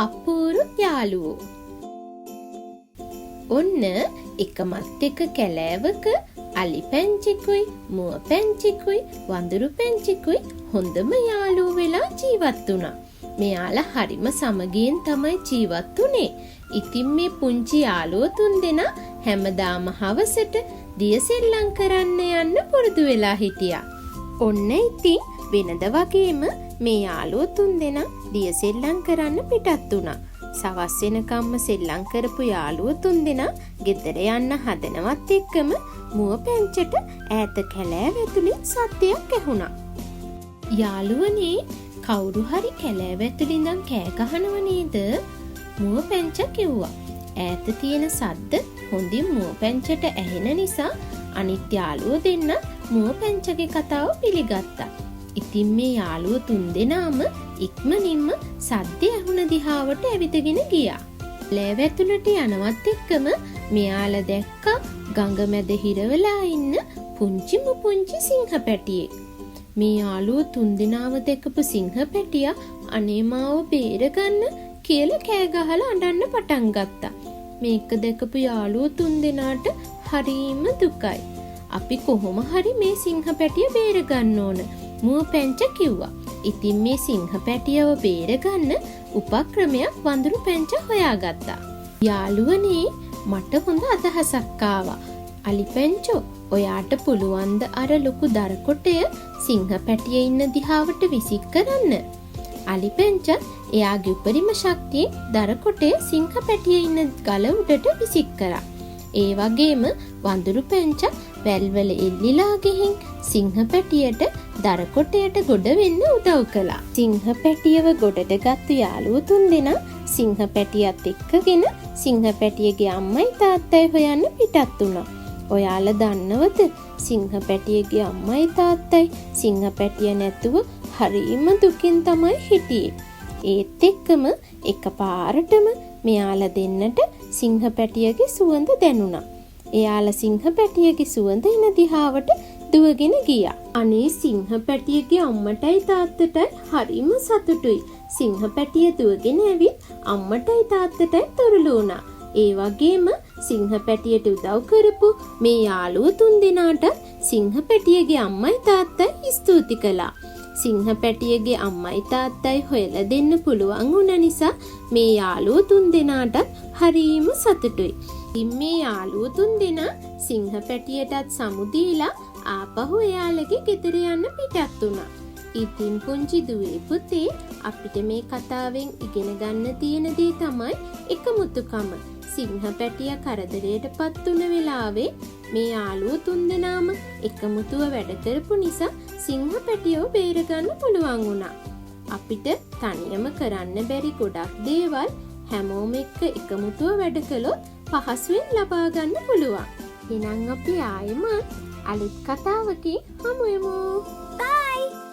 අපූරු යාළුවෝ. ඔන්න එකමත් එක කැලෑවක අලි පැංචෙකුයි මුව පැංචෙකුයි වඳුරු පැංචෙකුයි හොඳම යාළුවෝ වෙලා ජීවත් වුණා. මෙයාලා හරිම සමගියෙන් තමයි ජීවත් වුනේ. ඉතින් මේ පුංචි යාළුවෝ තුන්දෙනා හැමදාම හවසට දියසෙල්ලම් කරන්න යන්න පුරුදු වෙලා හිටියා. ඔන්න ඉතින් වෙනද වගේම මේ යාළුවෝ තුන්දෙනා දියසෙල්ලම් කරන්න පිටත් වුණා. සවස් වෙනකම්ම සෙල්ලම් කරපු යාළුවෝ තුන්දෙනා ගෙදර යන්න හදනවත් එක්කම මුව පැංචට ඈත කැලෑව ඇතුලින් සද්දයක් ඇහුණා. යාළුවනේ කවුරු හරි කැලෑව ඇතුලින් ඉඳන් කෑ ගහනව නේද? මුව පැංච කිව්වා. ඈත තියෙන සද්ද හොඳින් මුව පැංචට ඇහෙන නිසා අනිත් යාළුවෝ දෙන්න මුව පැංචගේ කතාව පිළිගත්තා. ඉතින් මේ යාළුවෝ තුන්දෙනාම ඉක්මනින්ම සද්ද ඇහුණ දිහාවට ඇවිදගෙන ගියා. කැලෑව ඇතුළට යනවත් එක්කම මෙයාලා දැක්කා ගඟ මැද හිරවලා ඉන්න පුංචි සිංහ පැටියෙක්. මේ යාළුවෝ තුන්දෙනාව දැකපු සිංහ පැටියා අනේ මාව බේරගන්න කියලා කෑ ගහලා අඬන්න පටන් ගත්තා. මේක දැකපු යාළුවෝ තුන්දෙනාට හරිම දුකයි. අපි කොහොම හරි මේ සිංහ පැටිය බේරගන්න ඕන. මුව පැංච කිව්වා. ඉතින් මේ සිංහ පැටියව බේරගන්න උපක්‍රමයක් වඳුරු පැංච හොයාගත්තා. යාළුවනේ මට හොඳ අදහසක් ආවා. අලි පැංචෝ ඔයාට පුළුවන්ද අර ලොකු දරකොටය සිංහ පැටිය ඉන්න දිහාවට විසික් කරන්න? අලි පැංච එයාගේ උපරිම ශක්තියෙන් දරකොටය සිංහ පැටිය ඉන්න ගල උඩට විසික් කරා. ඒ වගේම වඳුරු පැංච වැල්වල එල්ලිලා ගිහින් සිංහ පැටියට දරකොටයට ගොඩ වෙන්න උදව් කළා. සිංහ පැටියව ගොඩට ගත්තු යාළුවෝ තුන්දෙනා සිංහ පැටියත් එක්කගෙන සිංහ පැටියගේ අම්මයි තාත්තයි හොයන්න පිටත් වුණා. ඔයාලා දන්නවද සිංහ පැටියගේ අම්මයි තාත්තයි සිංහ පැටිය නැතුව හරිම දුකින් තමයි හිටියේ. ඒත් එක්කම එකපාරටම මෙයාලා දෙන්නට සිංහ පැටියගේ සුවඳ දැනුණා. එයාලා සිංහ පැටියගේ සුවඳ එන දිහාවට දුවගෙන ගියා. අනේ සිංහ පැටියගේ අම්මටයි තාත්තටයි හරිම සතුටුයි. සිංහ පැටිය දුවගෙන ඇවිත් අම්මටයි තාත්තටයි තොරළු වුණා. ඒ වගේම සිංහ පැටියට උදව් කරපු මේ යාළුවෝ තුන්දෙනාට සිංහ පැටියගේ අම්මයි තාත්තයි ස්තුති කළා. සිංහ පැටියගේ අම්මයි තාත්තයි හොයලා දෙන්න පුළුවන් වුණ නිසා මේ යාළුවෝ තුන්දෙනාට හරිම සතුටුයි. ඉතින් මේ යාළුවෝ තුන්දෙනා සිංහ පැටියටත් සමු දීලා ආපහු එයාලගේ ගෙදර යන්න පිටත් වුණා. ඉතින් පුංචි දුවේ පුතේ අපිට මේ කතාවෙන් ඉගෙන ගන්න තියෙන දේ තමයි එකමුතුකම. සිංහ පැටිය කරදරයටපත් වුණ වෙලාවේ මේ යාළුවෝ තුන්දෙනාම එකමුතුව වැඩ කරපු නිසා සිංහ පැටියව බේරගන්න පුළුවන් වුණා. අපිට තනියම කරන්න බැරි ගොඩක් දේවල් හැමෝම එක්ක එකමුතුව වැඩ කළොත් පහසුවෙන් ලබා ගන්න පුළුවන්. එහෙනම් අපි ආයෙමත් අලුත් කතාවකින් හමු වෙමු. Bye!